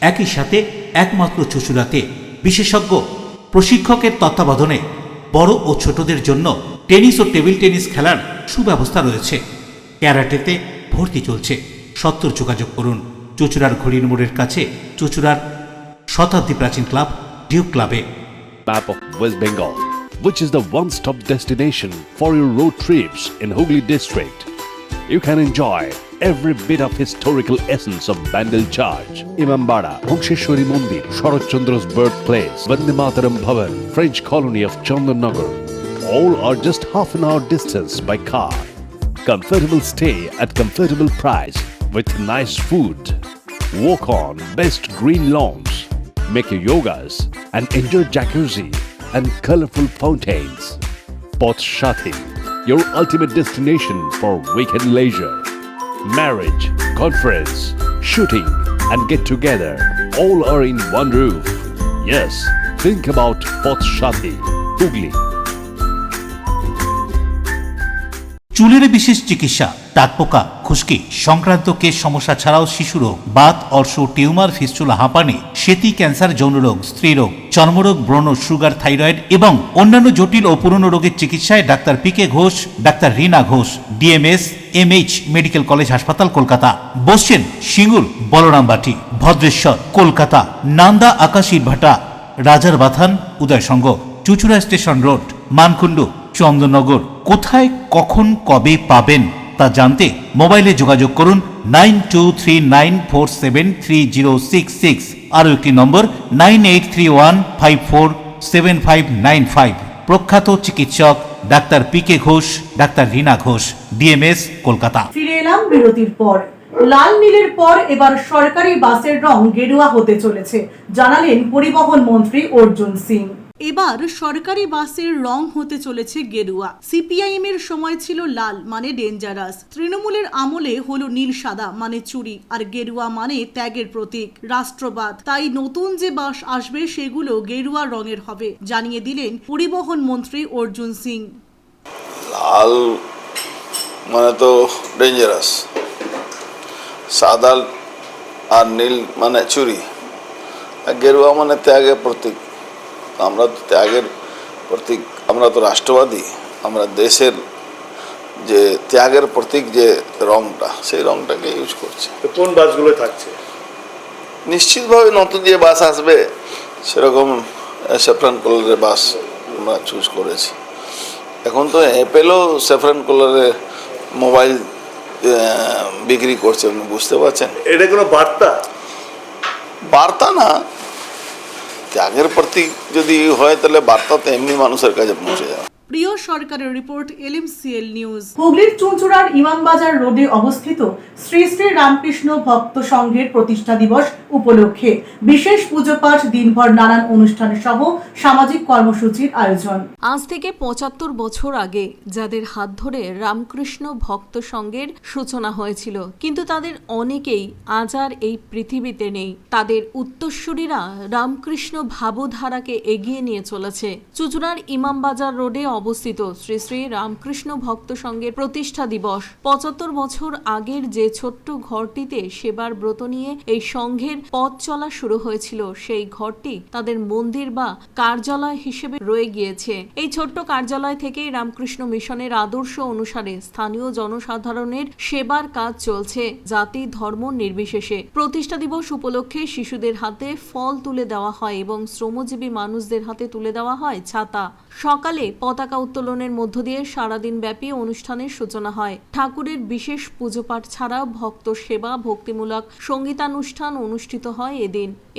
একই সাথে একমাত্র চুঁচুড়াতে বিশেষজ্ঞ প্রশিক্ষকের তত্ত্বাবধানে বড় ও ছোটদের জন্য টেনিস ও টেবিল টেনিস খেলার সুব্যবস্থা রয়েছে। ক্যারাটেতে ভর্তি চলছে। সত্তর যোগাযোগ করুন চুঁচুড়ার ঘড়ির মোড়ের কাছে চুঁচুড়ার শতাব্দী প্রাচীন ক্লাব ডিউ ক্লাবে। Map of West Bengal, which is the one-stop destination for your road trips in Hooghly district. You can enjoy every bit of historical essence of Bandel Charge, Imambara, Bhongsheshwari Mandir, Sharat Chandra's birthplace, Vande Mataram Bhavan, French colony of Chandannagar. All are just half an hour distance by car. Comfortable stay at comfortable price with nice food. Walk on best green lawns. Make your yogas and enjoy jacuzzi and colorful fountains. Poth Shati, your ultimate destination for weekend leisure. Marriage, conference, shooting and get together all are in one roof. Yes, think about Poth Shati, Hooghly. চুলের বিশেষ চিকিৎসা, দাঁতপোকা, খুশকি সংক্রান্ত কেশ সমস্যা ছাড়াও শিশুরোগ, Baat, অর্শ, tumour, fistula, হাঁপানি, সেতি, ক্যান্সার, যৌনরোগ, স্ত্রীরোগ, চর্মরোগ, ব্রণ, সুগার, থাইরয়েড এবং অন্যান্য জটিল ও পুরনো রোগের চিকিৎসায় doctor PK Ghosh, doctor Rina Ghosh, DMS MH medical college হাসপাতাল, কলকাতা। বসছেন সিঙ্গুর, বলরামবাটি, ভদ্রেশ্বর, কলকাতা, নান্দা, আকাশীরভাটা, রাজার বাথান, উদয়সঙ্গ, চুঁচুড়া স্টেশন রোড, মানকুণ্ডু, চন্দননগর। কোথায়, কখন, কবে পাবেন তা জানতে মোবাইলে যোগাযোগ করুন 9239473066। আরও একটি নম্বর 9831547595। প্রখ্যাত চিকিৎসক doctor PK Ghosh, doctor Rina Ghosh, DMS, Kolkata. ফিরে এলাম বিরতির পর। লাল নীলের পর এবার সরকারি বাসের রং গেরুয়া হতে চলেছে, জানালেন পরিবহন মন্ত্রী অর্জুন সিং। এবার সরকারি বাসের রং হতে চলেছে গেরুয়া। সিপিআইএম এর সময় ছিল লাল মানে ডেঞ্জারাস, তৃণমূলের আমলে হলো নীল সাদা মানে চুরি, আর গেরুয়া মানে ত্যাগের প্রতীক, রাষ্ট্রবাদ। তাই নতুন যে বাস আসবে সেগুলো গেরুয়া রঙের হবে, জানিয়ে দিলেন পরিবহন মন্ত্রী অর্জুন সিং। লাল মানে তো ডেঞ্জারাস, সাদা আর নীল মানে চুরি, আর গেরুয়া মানে ত্যাগের প্রতীক। আমরা তো ত্যাগের প্রতীক, আমরা তো রাষ্ট্রবাদী, আমরা দেশের যে ত্যাগের প্রতীক যে রংটা, সেই রংটাকে ইউজ করছে। কোন বাসগুলো থাকছে? নিশ্চিতভাবে নতুন যে বাস আসবে সেরকম স্যাফরান কালারের বাস আমরা চুজ করেছি। এখন তো অ্যাপেলও স্যাফরান কালারের মোবাইল বিক্রি করছে, আপনি বুঝতে পারছেন। এটা কোনো বার্তা? বার্তা না, ত্যাগের প্রতীক যদি হয় তাহলে বার্তা তো এমনি মানুষের কাছে পৌঁছে যাবে। প্রিয় সরকারের রিপোর্ট, LMCL নিউজ। হুগলির চুঁচুড়ার ইমামবাজার রোডে অবস্থিত শ্রী শ্রী রামকৃষ্ণ ভক্ত সংঘের প্রতিষ্ঠা দিবস উপলক্ষে বিশেষ পুজো পাঠ, দিনভর নানান অনুষ্ঠান সহ সামাজিক কর্মসূচির আয়োজন। আজ থেকে ৭৫ বছর আগে যাদের হাত ধরে রামকৃষ্ণ ভক্ত সংঘের সূচনা হয়েছিল, কিন্তু তাদের অনেকেই আজ আর এই পৃথিবীতে নেই। তাদের উত্তরসূরিরা রামকৃষ্ণ ভাবধারাকে এগিয়ে নিয়ে চলেছে। চুঁচুড়ার ইমামবাজার রোডে অবস্থিত শ্রী শ্রী রামকৃষ্ণ ভক্ত সংঘের প্রতিষ্ঠা দিবস। ৭৫ বছর আগের যে ছোট্ট ঘরটিতে সেবার ব্রত নিয়ে এই সংঘের পথ চলা শুরু হয়েছিল, সেই ঘরটি তাদের মন্দির বা কার্যালয় হিসেবে রয়ে গিয়েছে। এই ছোট্ট কার্যালয় থেকেই রামকৃষ্ণ মিশনের আদর্শ অনুসারে স্থানীয় জনসাধারণের সেবার কাজ চলছে, জাতি ধর্ম নির্বিশেষে। প্রতিষ্ঠা দিবস উপলক্ষে শিশুদের হাতে ফল তুলে দেওয়া হয় এবং শ্রমজীবী মানুষদের হাতে তুলে দেওয়া হয় ছাতা। সকালে পতাকা উত্তোলনের মধ্য দিয়ে সারাদিন ব্যাপী অনুষ্ঠানের সূচনা হয়। ঠাকুরের বিশেষ পুজো পাঠ ছাড়াও ভক্ত সেবা, ভক্তিমূলক সঙ্গীতানুষ্ঠান অনুষ্ঠিত হয়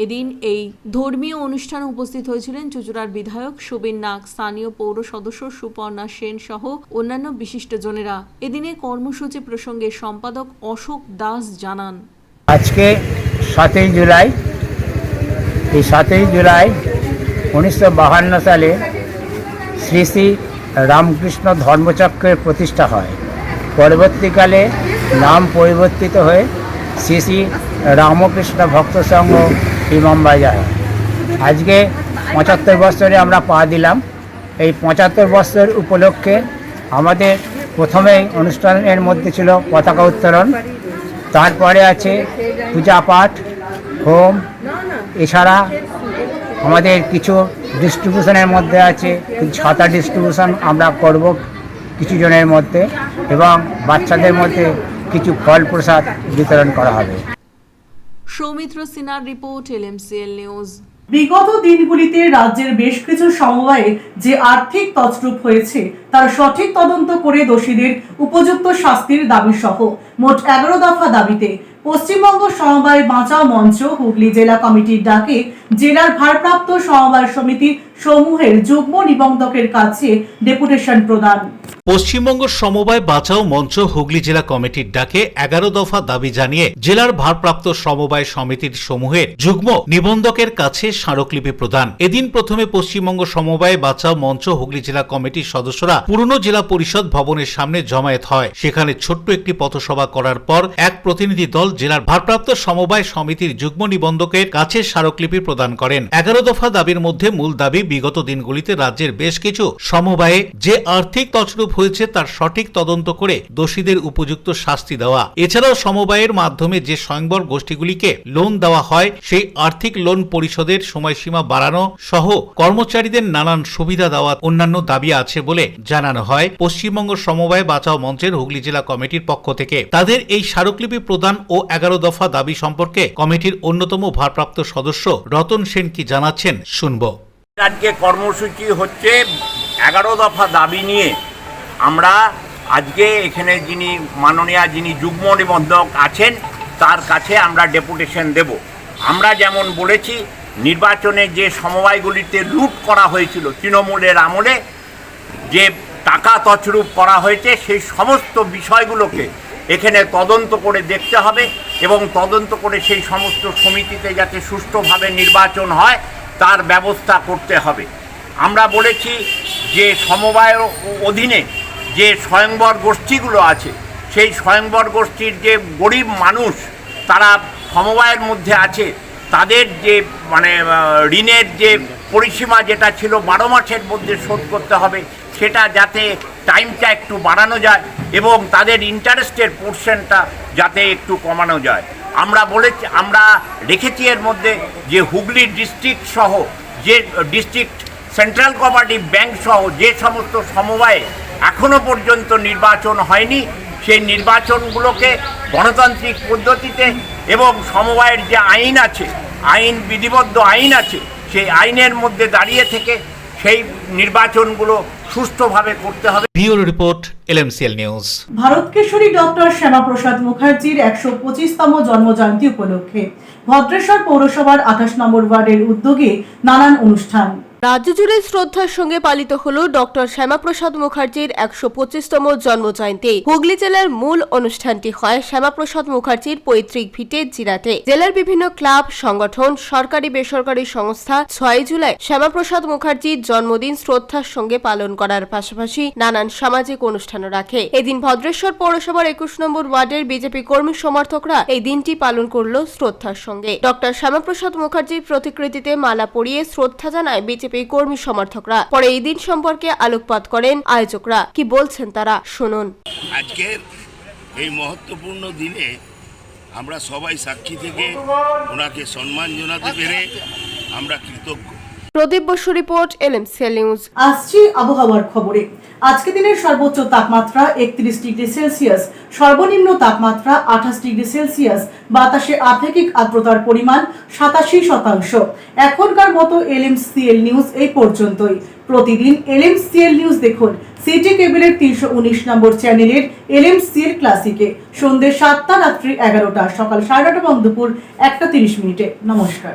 এদিন এই ধর্মীয় অনুষ্ঠানে উপস্থিত হয়েছিলেন চুঁচুড়ার বিধায়ক সুবীর নাগ, স্থানীয় পৌর সদস্য সুপর্ণা সেন সহ অন্যান্য বিশিষ্টজনেরা। এদিনে কর্মসূচি প্রসঙ্গে সম্পাদক অশোক দাস জানান, আজকে 7ই জুলাই, এই 7ই জুলাই 1952 সালে শ্রী শ্রী রামকৃষ্ণ ধর্মচক্রের প্রতিষ্ঠা হয়। পরবর্তীকালে নাম পরিবর্তিত হয়ে শ্রী শ্রী রামকৃষ্ণ ভক্ত সংঘ ইমামবাজার। আজকে 75 বছরে আমরা পা দিলাম। এই 75 বছর উপলক্ষে আমাদের প্রথমেই অনুষ্ঠানের মধ্যে ছিল পতাকা উত্তোলন, তারপরে আছে পূজা পাঠ, হোম, এছাড়া আমাদের কিছু ডিস্ট্রিবিউশনের মধ্যে আছে, কিছু ছাতা ডিস্ট্রিবিউশন আমরা করব কিছু জনের মধ্যে, এবং বাচ্চাদের মধ্যে কিছু ফল প্রসাদ বিতরণ করা হবে। সৌমিত্র সিনহার রিপোর্ট, LMCL নিউজ। বিগত দিনগুলিতে রাজ্যের বেশ কিছু সমবায়ে যে আর্থিক তছরূপ হয়েছে তার সঠিক তদন্ত করে দোষীদের উপযুক্ত শাস্তির দাবি সহ মোট 11 দফা দাবিতে পশ্চিমবঙ্গ সমবায় বাঁচাও মঞ্চ হুগলি জেলা কমিটির ডাকে জেলার ভারপ্রাপ্ত সমবায় সমিতি সমূহের যুগ্ম নিবন্ধকের কাছে ডেপুটেশন প্রদান। পশ্চিমবঙ্গ সমবায় বাঁচাও মঞ্চ হুগলি জেলা কমিটির ডাকে 11 দফা দাবি জানিয়ে জেলার ভারপ্রাপ্ত সমবায় সমিতির সমূহের যুগ্ম নিবন্ধকের কাছে স্মারকলিপি প্রদান। এদিন প্রথমে পশ্চিমবঙ্গ সমবায় বাঁচাও মঞ্চ হুগলি জেলা কমিটির সদস্যরা পুরনো জেলা পরিষদ ভবনের সামনে জমায়েত হয়। সেখানে ছোট্ট একটি পথসভা করার পর এক প্রতিনিধি দল জেলার ভারপ্রাপ্ত সমবায় সমিতির যুগ্ম নিবন্ধকের কাছে স্মারকলিপি প্রদান করেন। 11 দফা দাবির মধ্যে মূল দাবি বিগত দিনগুলিতে রাজ্যের বেশ কিছু সমবায়ে যে আর্থিক তছরূপ হয়েছে তার সঠিক তদন্ত করে দোষীদের উপযুক্ত শাস্তি দেওয়া। এছাড়াও সমবায়ের মাধ্যমে যে স্বয়ংবর গোষ্ঠীগুলিকে লোন দেওয়া হয় সেই আর্থিক লোন পরিশোধের সময়সীমা বাড়ানো সহ কর্মচারীদের নানান সুবিধা দেওয়া অন্যান্য দাবি আছে বলে জানানো হয় পশ্চিমবঙ্গ সমবায় বাঁচাও মঞ্চের হুগলি জেলা কমিটির পক্ষ থেকে। তাদের এই স্মারকলিপি প্রদান ও 11 দফা দাবি সম্পর্কে কমিটির অন্যতম ভারপ্রাপ্ত সদস্য রতন সেন কি জানাচ্ছেন শুনব। আজকে কর্মসূচি হচ্ছে 11 দফা দাবি নিয়ে। আমরা আজকে এখানে যিনি যুগ্ম নিবন্ধক আছেন তার কাছে আমরা ডেপুটেশন দেব। আমরা যেমন বলেছি, নির্বাচনে যে সমবায়গুলিতে লুট করা হয়েছিল তৃণমূলের আমলে, যে টাকা তছরূপ করা হয়েছে, সেই সমস্ত বিষয়গুলোকে এখানে তদন্ত করে দেখতে হবে এবং তদন্ত করে সেই সমস্ত সমিতিতে যাতে সুষ্ঠুভাবে নির্বাচন হয় তার ব্যবস্থা করতে হবে। আমরা বলেছি যে সমবায় অধীনে যে স্বয়ংবর গোষ্ঠীগুলো আছে, সেই স্বয়ংবর গোষ্ঠীর যে গরিব মানুষ তারা সমবায়ের মধ্যে আছে, তাদের যে ঋণের যে পরিসীমা যেটা ছিল 12 মাসের মধ্যে শোধ করতে হবে, সেটা যাতে টাইমটা একটু বাড়ানো যায় এবং তাদের ইন্টারেস্টের পোর্শনটা যাতে একটু কমানো যায়। আমরা রেখেছি এর মধ্যে যে হুগলি ডিস্ট্রিক্ট সহ যে ডিস্ট্রিক্ট সেন্ট্রাল কোঅপারেটিভ ব্যাংক সহ যে সমস্ত সমবায়ে এখনো পর্যন্ত নির্বাচন হয়নি, সেই নির্বাচনগুলোকে গণতান্ত্রিক পদ্ধতিতে এবং সমবায়ের যে আইন আছে, আইন বিধিবদ্ধ আইন আছে, সেই আইনের মধ্যে দাঁড়িয়ে থেকে সেই নির্বাচনগুলো সুষ্ঠুভাবে করতে হবে। Bureau report, LMCL news. Bharat Keshari doctor Shyamaprasad মুখার্জির 125তম জন্মজয়ন্তী উপলক্ষে ভদ্রেশ্বর পৌরসভার 28 নম্বর ওয়ার্ডের উদ্যোগে নানান অনুষ্ঠান। রাজ্য জুড়ে শ্রদ্ধার সঙ্গে পালিত হল ডক্টর শ্যামাপ্রসাদ মুখার্জির 125তম জন্মজয়ন্তী। হুগলি জেলার মূল অনুষ্ঠানটি হয় শ্যামাপ্রসাদ মুখার্জির পৈতৃক ভিটে জিরাটে। জেলার বিভিন্ন ক্লাব, সংগঠন, সরকারি বেসরকারি সংস্থা 6 জুলাই শ্যামাপ্রসাদ মুখার্জির জন্মদিন শ্রদ্ধার সঙ্গে পালন করার পাশাপাশি নানান সামাজিক অনুষ্ঠানও রাখে। এদিন ভদ্রেশ্বর পৌরসভার 21 নম্বর ওয়ার্ডের বিজেপি কর্মী সমর্থকরা এই দিনটি পালন করল শ্রদ্ধার সঙ্গে। ডক্টর শ্যামাপ্রসাদ মুখার্জির প্রতিকৃতিতে মালা পরিয়ে শ্রদ্ধা জানায় বিজেপি কর্মী সমর্থকরা। পরে এই দিন সম্পর্কে আলোকপাত করেন আয়োজকরা। কি বলছেন তারা, শুনুন। আজকের এই মহত্বপূর্ণ দিনে আমরা সবাই সাক্ষী থেকে ওনাকে সম্মান জানাতে পেরে আমরা কৃতজ্ঞ। প্রদীপ বসু রিপোর্ট, LMCL নিউজ। আসছি আবহাওয়ার খবরে। আজকে দিনের সর্বোচ্চ তাপমাত্রা 31 ডিগ্রি সেলসিয়াস, সর্বনিম্ন তাপমাত্রা 28 ডিগ্রি সেলসিয়াস, বাতাসে আপেক্ষিক আর্দ্রতার পরিমাণ 87%। এখনকার মতো LMCL নিউজ এই পর্যন্তই। প্রতিদিন LMCL নিউজ দেখুন সিটি কেবলের 319 নম্বর চ্যানেলের LMCL ক্লাসিকে সন্ধ্যে 7টা, রাত্রি 11টা, সকাল 9:30 এবং দুপুর 1:30। নমস্কার।